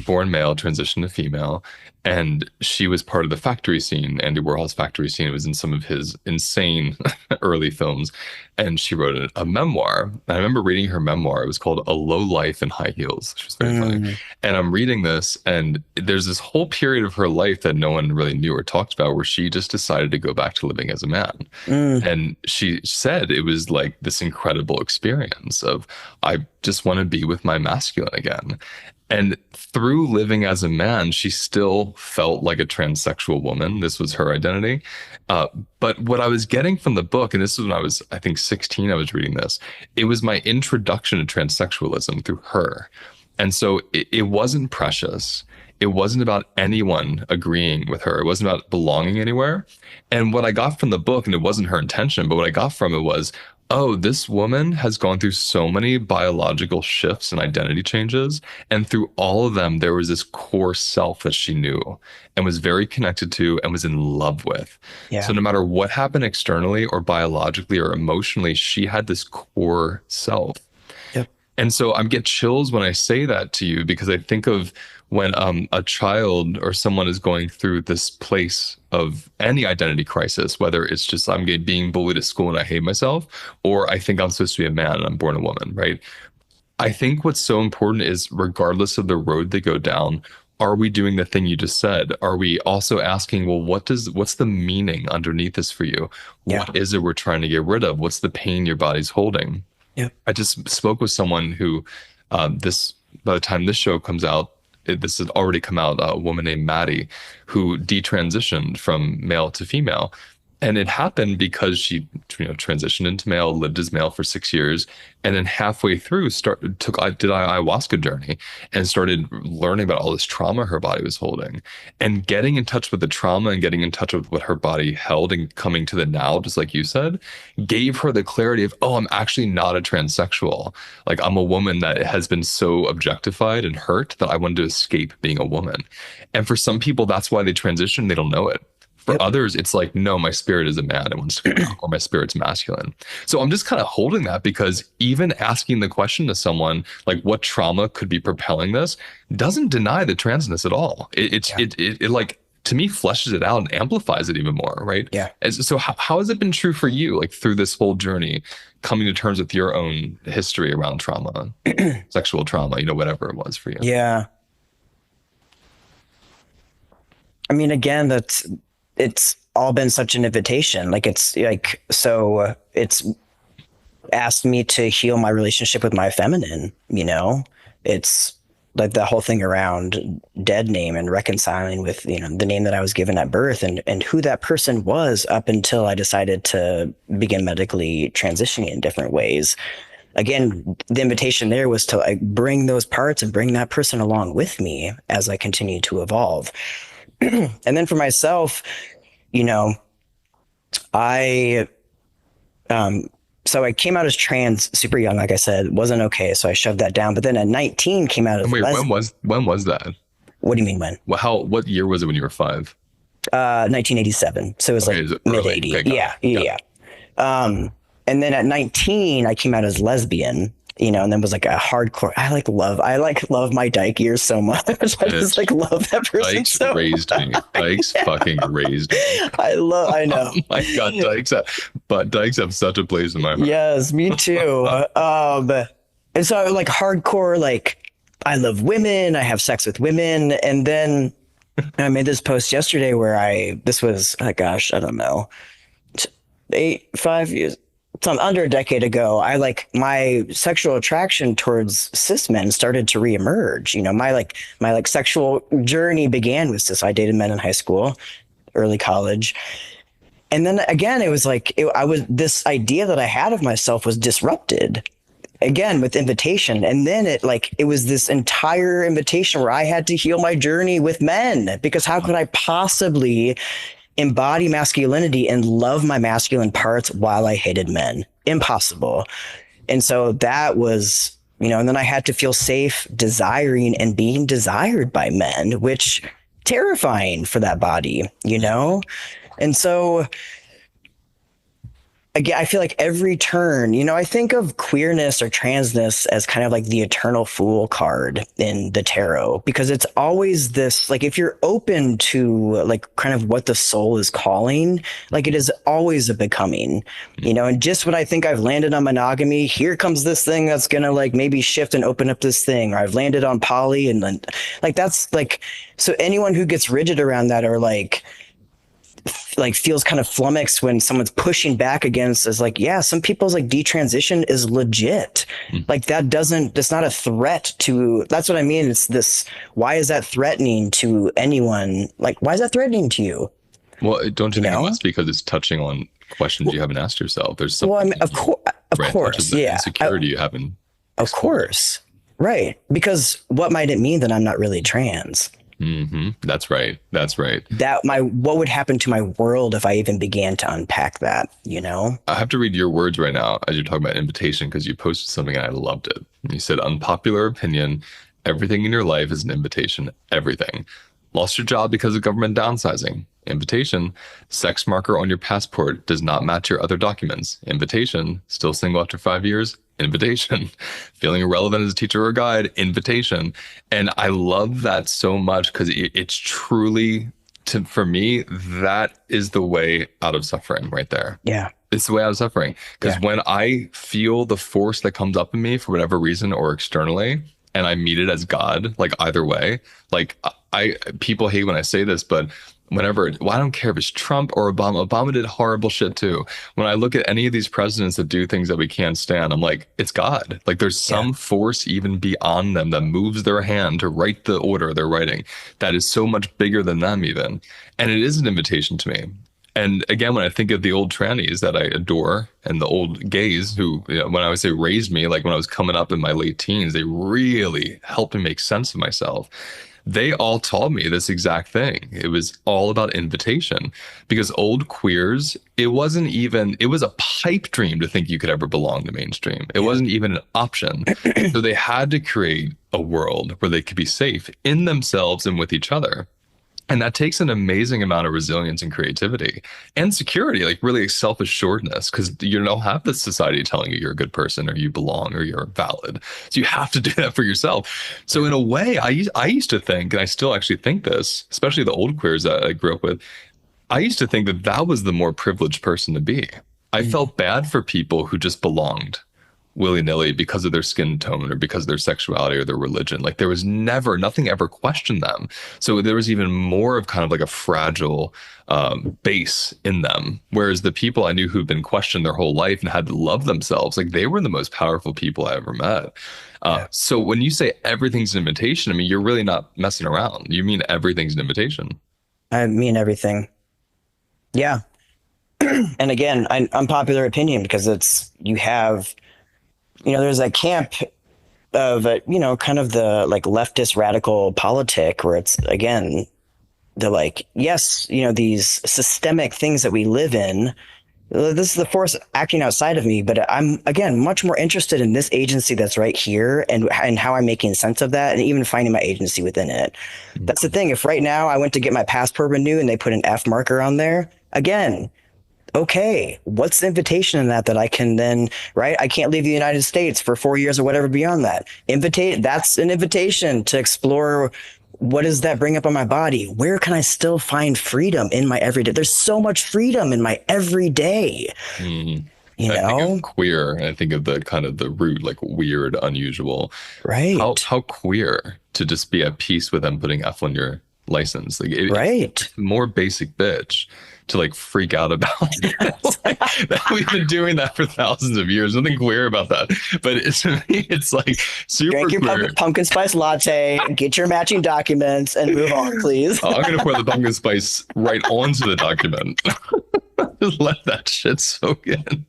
born male, transitioned to female, and she was part of the factory scene, Andy Warhol's factory scene. It was in some of his insane early films, and she wrote a memoir. And I remember reading her memoir. It was called "A Low Life in High Heels," which was very funny. Mm. And I'm reading this, and there's this whole period of her life that no one really knew or talked about, where she just decided to go back to living as a man. Mm. And she said it was like this incredible experience of, I just want to be with my masculine again. And through living as a man, she still felt like a transsexual woman. This was her identity. But what I was getting from the book, and this is when I was, I think, 16, I was reading this, it was my introduction to transsexualism through her. And so it wasn't precious. It wasn't about anyone agreeing with her. It wasn't about belonging anywhere. And what I got from the book, and it wasn't her intention, but what I got from it was, oh, this woman has gone through so many biological shifts and identity changes. And through all of them, there was this core self that she knew and was very connected to and was in love with. Yeah. So no matter what happened externally or biologically or emotionally, she had this core self. Yep. And so I get chills when I say that to you, because I think of when a child or someone is going through this place of any identity crisis, whether it's just being bullied at school and I hate myself, or I think I'm supposed to be a man and I'm born a woman, right? I think what's so important is, regardless of the road they go down, are we doing the thing you just said? Are we also asking, well, what's the meaning underneath this for you? Yeah. What is it we're trying to get rid of? What's the pain your body's holding? Yep. I just spoke with someone who, by the time this show comes out, this has already come out, a woman named Maddie, who detransitioned from male to female. And it happened because she, transitioned into male, lived as male for 6 years, and then halfway through did an ayahuasca journey and started learning about all this trauma her body was holding, and getting in touch with the trauma and getting in touch with what her body held and coming to the now, just like you said, gave her the clarity of, oh, I'm actually not a transsexual. Like, I'm a woman that has been so objectified and hurt that I wanted to escape being a woman. And for some people, that's why they transition. They don't know it. For others, it's like, no, my spirit is a man, it wants to come out, or my spirit's masculine. So I'm just kind of holding that, because even asking the question to someone like what trauma could be propelling this doesn't deny the transness at all. It like, to me, fleshes it out and amplifies it even more, right? Yeah. So how has it been true for you, like through this whole journey, coming to terms with your own history around trauma, sexual trauma, whatever it was for you? Yeah. I mean, again, it's all been such an invitation. Like it's asked me to heal my relationship with my feminine, it's like the whole thing around dead name and reconciling with, the name that I was given at birth and who that person was up until I decided to begin medically transitioning in different ways. Again, the invitation there was to like bring those parts and bring that person along with me as I continue to evolve. And then for myself, I so I came out as trans super young, like I said, wasn't okay, so I shoved that down. But then at 19 came out as Wait, lesbian. when was that? What do you mean when? Well, what year was it when you were 5? 1987. So it was Okay, like is it mid early? 80. Okay, got it. Yeah. And then at 19 I came out as lesbian. And then was like a hardcore. I love my dyke years so much. I just like love that person Dykes so raised me. Dykes fucking raised me. I know. Oh my God, Dykes have such a place in my heart. Yes, me too. And so like hardcore, like I love women. I have sex with women. And then I made this post yesterday where this was, oh gosh, I don't know, 5 years, some under a decade ago, I like my sexual attraction towards cis men started to reemerge. You know, my sexual journey began with cis. I dated men in high school, early college. And then again, it was like I was this idea that I had of myself was disrupted again with invitation. And then it was this entire invitation where I had to heal my journey with men, because how could I possibly embody masculinity and love my masculine parts while I hated men? Impossible. And so that was, and then I had to feel safe desiring and being desired by men, which terrifying for that body. And so again, I feel like every turn, I think of queerness or transness as kind of like the eternal fool card in the tarot, because it's always this, like, if you're open to like kind of what the soul is calling, like it is always a becoming, and just when I think I've landed on monogamy, here comes this thing that's going to like maybe shift and open up this thing, or I've landed on poly, and then like, that's like, so anyone who gets rigid around that, or like feels kind of flummoxed when someone's pushing back against, is like, yeah, some people's like detransition is legit. Like that's not a threat to, that's what I mean. It's this, why is that threatening to anyone? Like, why is that threatening to you? Well, don't you think it must, because it's touching on questions you haven't asked yourself? There's something. Well, I mean, of course, yeah. Insecurity you haven't. Of course. Right. Because what might it mean that I'm not really trans? Mm-hmm. That's right. What would happen to my world if I even began to unpack that, I have to read your words right now as you're talking about invitation, because you posted something and I loved it. You said, unpopular opinion, everything in your life is an invitation. Everything. Lost your job because of government downsizing. Invitation. Sex marker on your passport does not match your other documents. Invitation. Still single after 5 years. Invitation. Feeling irrelevant as a teacher or guide. Invitation. And I love that so much, because it's truly, for me, that is the way out of suffering right there. Yeah. It's the way out of suffering. Because when I feel the force that comes up in me for whatever reason or externally, and I meet it as God, like either way, like people hate when I say this, but whenever, I don't care if it's Trump or Obama did horrible shit too. When I look at any of these presidents that do things that we can't stand, I'm like, it's God. Like there's some force even beyond them that moves their hand to write the order they're writing that is so much bigger than them even. And it is an invitation to me. And again, when I think of the old trannies that I adore, and the old gays who, when I would say raised me, like when I was coming up in my late teens, they really helped me make sense of myself. They all taught me this exact thing. It was all about invitation, because old queers, it was a pipe dream to think you could ever belong to mainstream. It wasn't even an option. So they had to create a world where they could be safe in themselves and with each other. And that takes an amazing amount of resilience and creativity and security, like really self-assuredness, because you don't have this society telling you you're a good person or you belong or you're valid. So you have to do that for yourself. So in a way, I used to think, and I still actually think this, especially the old queers that I grew up with, I used to think that was the more privileged person to be. I felt bad for people who just belonged willy-nilly because of their skin tone or because of their sexuality or their religion. Like there was nothing ever questioned them. So there was even more of kind of like a fragile base in them. Whereas the people I knew who'd been questioned their whole life and had to love themselves, like they were the most powerful people I ever met. So when you say everything's an invitation, I mean, you're really not messing around. You mean everything's an invitation. I mean everything. Yeah. And again, unpopular opinion, because there's that camp of, kind of the like leftist radical politic where it's, again, the like, yes, these systemic things that we live in, this is the force acting outside of me, but I'm, again, much more interested in this agency that's right here and how I'm making sense of that and even finding my agency within it. That's the thing. If right now I went to get my passport renewed and they put an F marker on there, again, okay, what's the invitation in that I can then, right? I can't leave the United States for 4 years or whatever beyond that. That's an invitation to explore, what does that bring up on my body? Where can I still find freedom in my everyday? There's so much freedom in my everyday. I think of queer, and I think of the kind of the root, like weird, unusual. Right. How queer to just be at peace with them putting F on your license. Like right. It's more basic bitch to like freak out about. It's like, we've been doing that for thousands of years. Nothing queer about that. But to me, it's like super Drink your queer. pumpkin spice latte, get your matching documents, and move on, please. I'm going to pour the pumpkin spice right onto the document. Just let that shit soak in.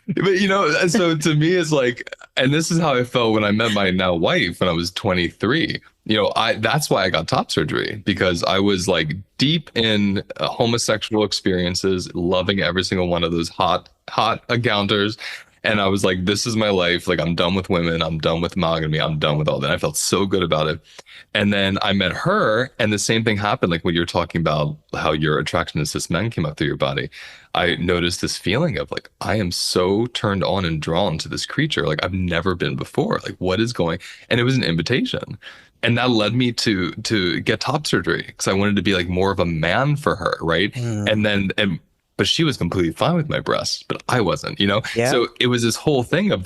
But so to me, it's like, and this is how I felt when I met my now wife when I was 23. That's why I got top surgery, because I was like deep in homosexual experiences, loving every single one of those hot encounters. And I was like, this is my life. Like, I'm done with women. I'm done with monogamy. I'm done with all that. I felt so good about it. And then I met her, and the same thing happened. Like when you're talking about how your attraction to cis men came up through your body, I noticed this feeling of like, I am so turned on and drawn to this creature. Like I've never been before. Like, what is going? And it was an invitation. And that led me to get top surgery, because I wanted to be like more of a man for her, right? But she was completely fine with my breasts, but I wasn't, Yeah. So it was this whole thing of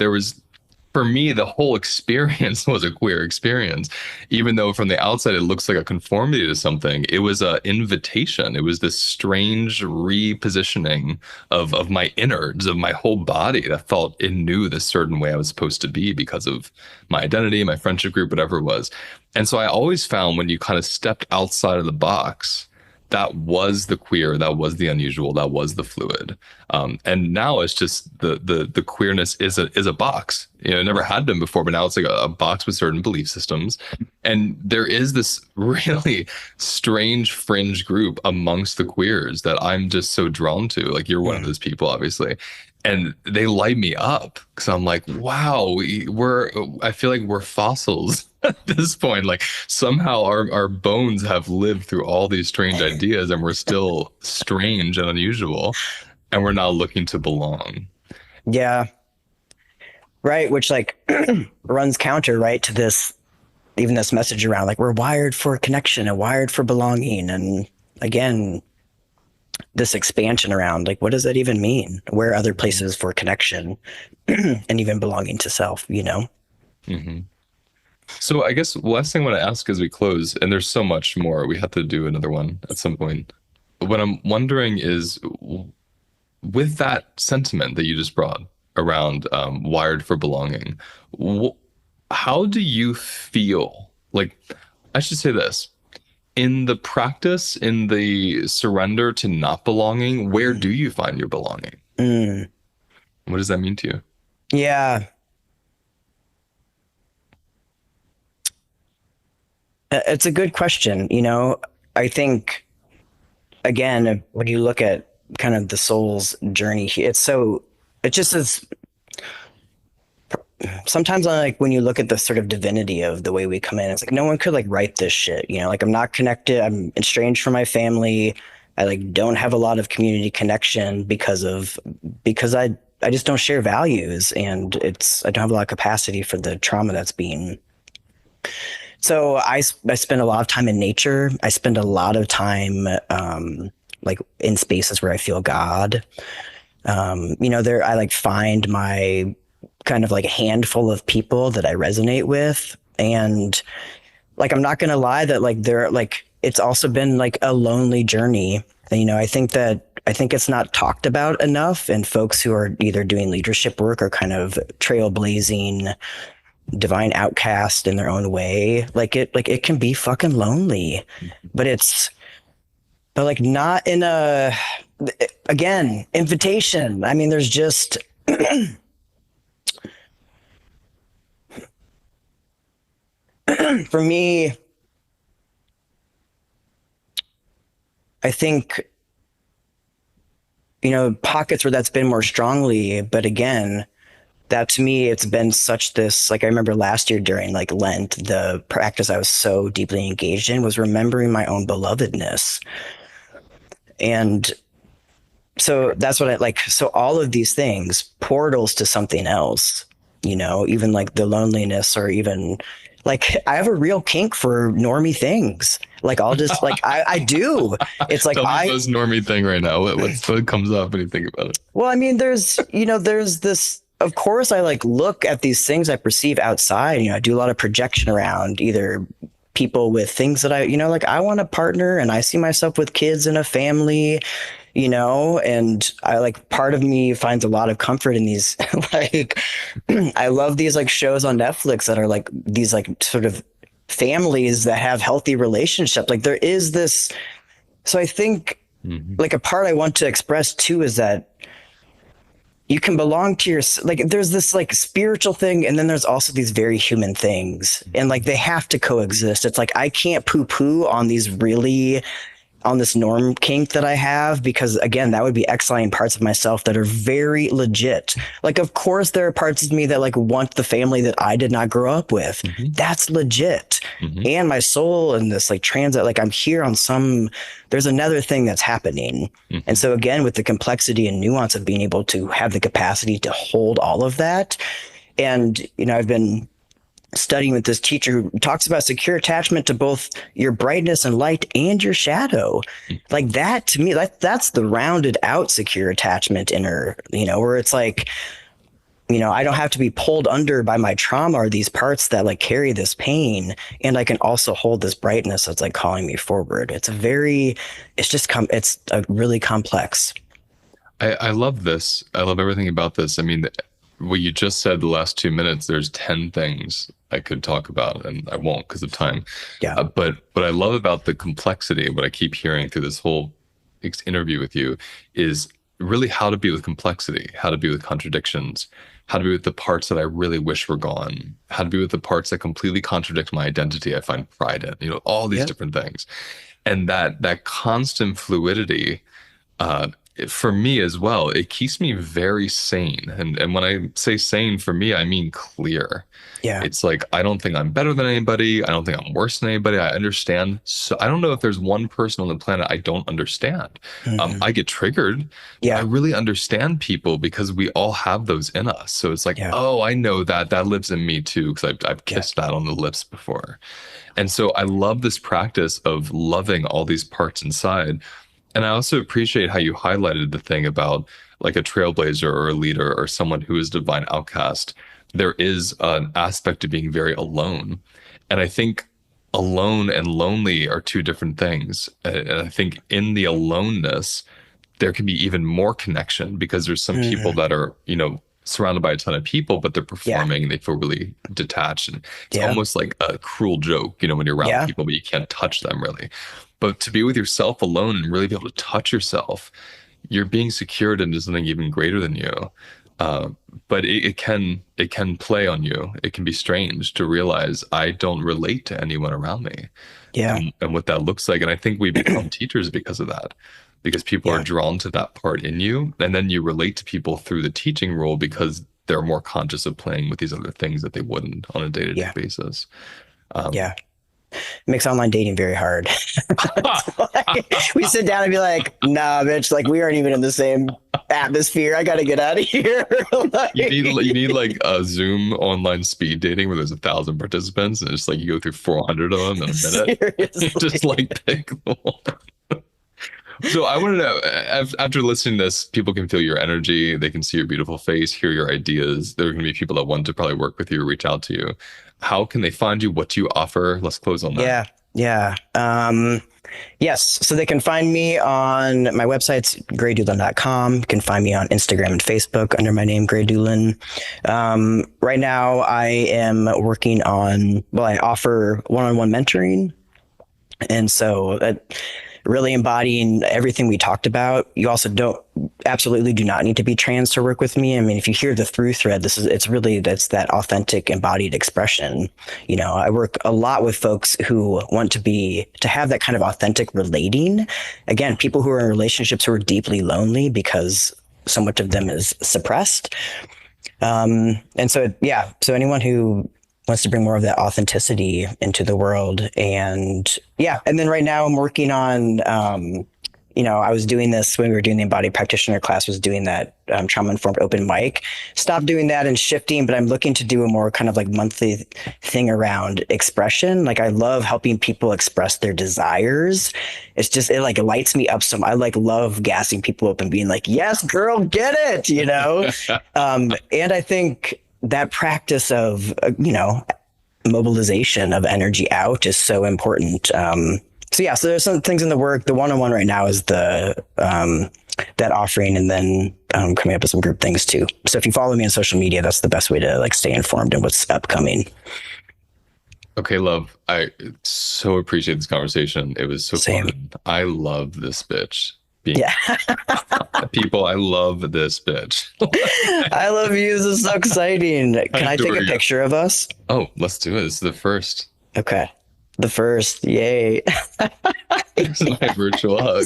for me, the whole experience was a queer experience. Even though from the outside it looks like a conformity to something, it was an invitation. It was this strange repositioning of my innards, of my whole body, that felt it knew this certain way I was supposed to be because of my identity, my friendship group, whatever it was. And so I always found when you kind of stepped outside of the box, that was the queer, that was the unusual, that was the fluid. And now it's just the queerness is a box. It never had been before, but now it's like a box with certain belief systems. And there is this really strange fringe group amongst the queers that I'm just so drawn to. Like, you're one of those people, obviously. And they light me up, because I'm like, wow, I feel like we're fossils at this point. Like somehow our bones have lived through all these strange ideas, and we're still strange and unusual, and we're now looking to belong. Yeah. Right. Which like runs counter, right, to this, even this message around like we're wired for connection and wired for belonging. And again, this expansion around like, what does that even mean? Where are other places for connection and even belonging to self, Mm-hmm. So I guess last thing I want to ask as we close, and there's so much more, we have to do another one at some point. What I'm wondering is, with that sentiment that you just brought around wired for belonging, how do you feel? Like, I should say this. In the practice, in the surrender to not belonging, where do you find your belonging? What does that mean to you? Yeah. It's a good question. I think, again, when you look at kind of the soul's journey, it just is. Sometimes like when you look at the sort of divinity of the way we come in, it's like no one could like write this shit. Like I'm not connected. I'm estranged from my family. I like don't have a lot of community connection because I just don't share values, and I don't have a lot of capacity for the trauma that's being. So I spend a lot of time in nature. I spend a lot of time like in spaces where I feel God. I like find my kind of like a handful of people that I resonate with. And like, I'm not going to lie that like it's also been like a lonely journey. And, I think it's not talked about enough, and folks who are either doing leadership work or kind of trailblazing divine outcast in their own way. It can be fucking lonely, but like not in again, invitation. I mean, there's just, for me, I think, pockets where that's been more strongly, but again, that to me, it's been such this, like I remember last year during like Lent, the practice I was so deeply engaged in was remembering my own belovedness. And so that's what I like. So all of these things, portals to something else, even like the loneliness, or even like I have a real kink for normie things. Like I'll just like, I do. It's like, Tell me this normie thing right now. What comes up when you think about it? Well, I mean, there's this, of course I like look at these things I perceive outside. I do a lot of projection around either people with things that like I want a partner and I see myself with kids and a family, and I like part of me finds a lot of comfort in these like I love these like shows on Netflix that are like these like sort of families that have healthy relationships. Like there is this, so I think like a part I want to express too is that you can belong to your, like there's this like spiritual thing and then there's also these very human things and like they have to coexist. It's like I can't poo poo on these really on this norm kink that I have, because again, that would be exiling parts of myself that are very legit. Like, of course, there are parts of me that like want the family that I did not grow up with. That's legit. And my soul and this like transit, like I'm here on some, there's another thing that's happening. And so again, with the complexity and nuance of being able to have the capacity to hold all of that. And, I've been studying with this teacher who talks about secure attachment to both your brightness and light and your shadow. Like that to me, that's the rounded out secure attachment inner, where it's like, I don't have to be pulled under by my trauma or these parts that like carry this pain. And I can also hold this brightness that's like calling me forward. It's it's a really complex. I love this. I love everything about this. I mean, what you just said the last 2 minutes, there's 10 things I could talk about, and I won't because of time. Yeah. But what I love about the complexity, what I keep hearing through this whole interview with you, is really how to be with complexity, how to be with contradictions, how to be with the parts that I really wish were gone, how to be with the parts that completely contradict my identity I find pride in, all these different things. And that constant fluidity, for me as well, it keeps me very sane. And when I say sane, for me, I mean clear. Yeah. It's like, I don't think I'm better than anybody. I don't think I'm worse than anybody. I understand. So I don't know if there's one person on the planet I don't understand. I get triggered. Yeah. I really understand people because we all have those in us. So it's like, oh, I know that lives in me too, because I've kissed that on the lips before. And so I love this practice of loving all these parts inside. And I also appreciate how you highlighted the thing about like a trailblazer or a leader or someone who is divine outcast. There is an aspect of being very alone. And I think alone and lonely are two different things. And I think in the aloneness, there can be even more connection because there's some people that are, surrounded by a ton of people, but they're performing and they feel really detached. And it's almost like a cruel joke, when you're around people, but you can't touch them really. But to be with yourself alone and really be able to touch yourself, you're being secured into something even greater than you. But it can play on you. It can be strange to realize I don't relate to anyone around me. Yeah. And what that looks like. And I think we become teachers because of that, because people are drawn to that part in you. And then you relate to people through the teaching role because they're more conscious of playing with these other things that they wouldn't on a day-to-day basis. It makes online dating very hard. Like, we sit down and be like, nah, bitch, like we aren't even in the same atmosphere. I got to get out of here. Like, you need like a Zoom online speed dating where there's 1,000 participants and it's like you go through 400 of them in a minute. Just like pick the one. So I want to know, after listening to this, people can feel your energy. They can see your beautiful face, hear your ideas. There are going to be people that want to probably work with you or reach out to you. How can they find you? What do you offer? Let's close on that. Yeah. Yes. So they can find me on my website's greydoolin.com. You can find me on Instagram and Facebook under my name, Grey Doolin. Right now I am working on, I offer one-on-one mentoring. And so that really embodying everything we talked about. You also absolutely do not need to be trans to work with me. I mean, if you hear the through thread, that's that authentic embodied expression. I work a lot with folks who want to have that kind of authentic relating. Again, people who are in relationships who are deeply lonely because so much of them is suppressed. So anyone who wants to bring more of that authenticity into the world. And then right now I'm working on, I was doing this when we were doing the embodied practitioner class, was doing that trauma-informed open mic. Stopped doing that and shifting, but I'm looking to do a more kind of like monthly thing around expression. Like I love helping people express their desires. It's just, it like lights me up some. I like love gassing people up and being like, yes, girl, get it, And I think that practice of, mobilization of energy out is so important. So there's some things in the work. The one-on-one right now is the that offering, and then coming up with some group things too. So if you follow me on social media, that's the best way to like stay informed in what's upcoming. Okay, love. I so appreciate this conversation. It was so Same. fun. I love this bitch. Yeah. People, I love this bitch. I love you. This is so exciting. Can I take adore a you. picture of us? Oh, let's do it. This is the first. Okay. The first. Yay. It's my virtual hug.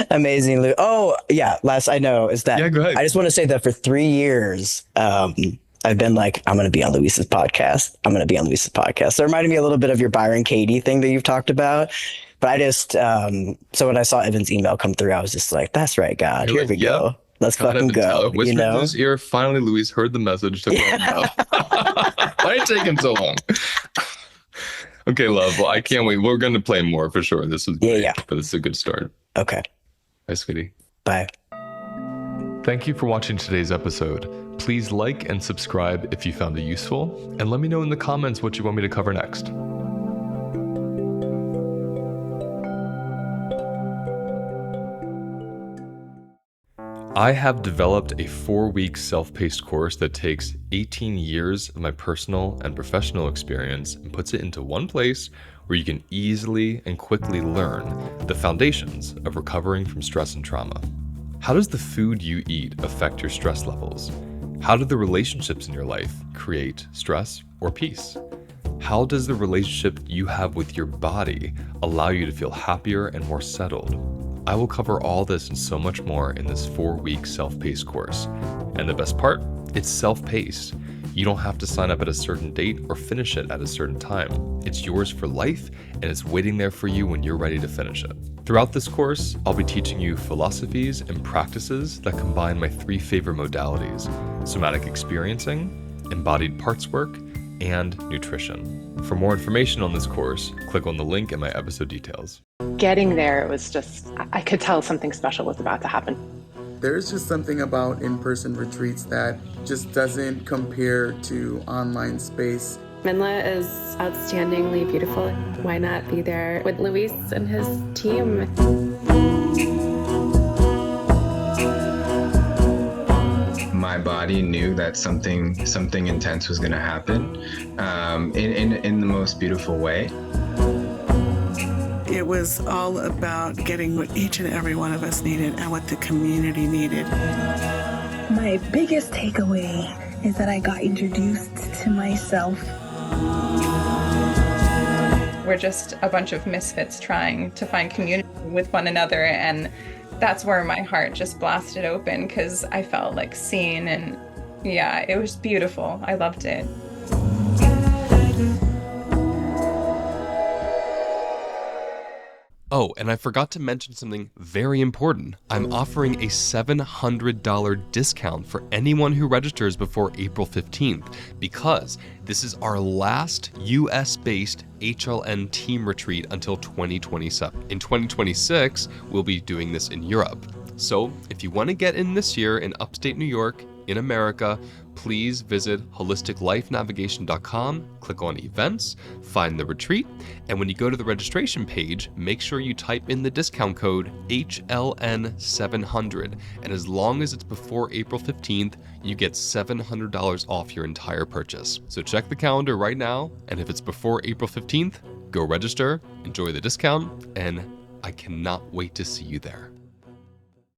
Amazing, Lou. Oh, yeah. Last I know is that Yeah, go ahead. I just want to say that for 3 years, I've been like, I'm going to be on Luis's podcast. I'm going to be on Luis's podcast. So it reminded me a little bit of your Byron Katie thing that you've talked about. But I just, so when I saw Evan's email come through, I was just like, that's right, God. You're Here like, we yep. go. Let's God, fucking I've been go. whispered You in know? his ear. Finally, Luis heard the message. Took long enough. Why did it take him so long? Okay, love. Well, I can't wait. We're going to play more for sure. This was great, Yeah. but this is a good start. Okay. Bye, sweetie. Bye. Thank you for watching today's episode. Please like and subscribe if you found it useful, and let me know in the comments what you want me to cover next. I have developed a 4-week self-paced course that takes 18 years of my personal and professional experience and puts it into one place where you can easily and quickly learn the foundations of recovering from stress and trauma. How does the food you eat affect your stress levels? How do the relationships in your life create stress or peace? How does the relationship you have with your body allow you to feel happier and more settled? I will cover all this and so much more in this 4-week self-paced course. And the best part, it's self-paced. You don't have to sign up at a certain date or finish it at a certain time. It's yours for life, and it's waiting there for you when you're ready to finish it. Throughout this course, I'll be teaching you philosophies and practices that combine my 3 favorite modalities: somatic experiencing, embodied parts work, and nutrition. For more information on this course, click on the link in my episode details. Getting there, it was just, I could tell something special was about to happen. There's just something about in-person retreats that just doesn't compare to online space. Minla is outstandingly beautiful. Why not be there with Luis and his team? My body knew that something intense was going to happen in the most beautiful way. It was all about getting what each and every one of us needed and what the community needed. My biggest takeaway is that I got introduced to myself. We're just a bunch of misfits trying to find community with one another, and that's where my heart just blasted open because I felt like seen, and yeah, it was beautiful. I loved it. Oh, and I forgot to mention something very important. I'm offering a $700 discount for anyone who registers before April 15th because this is our last US-based HLN team retreat until 2027. In 2026, we'll be doing this in Europe. So if you want to get in this year in upstate New York, in America, please visit holisticlifenavigation.com, click on events, find the retreat, and when you go to the registration page, make sure you type in the discount code HLN700. And as long as it's before April 15th, you get $700 off your entire purchase. So check the calendar right now, and if it's before April 15th, go register, enjoy the discount, and I cannot wait to see you there.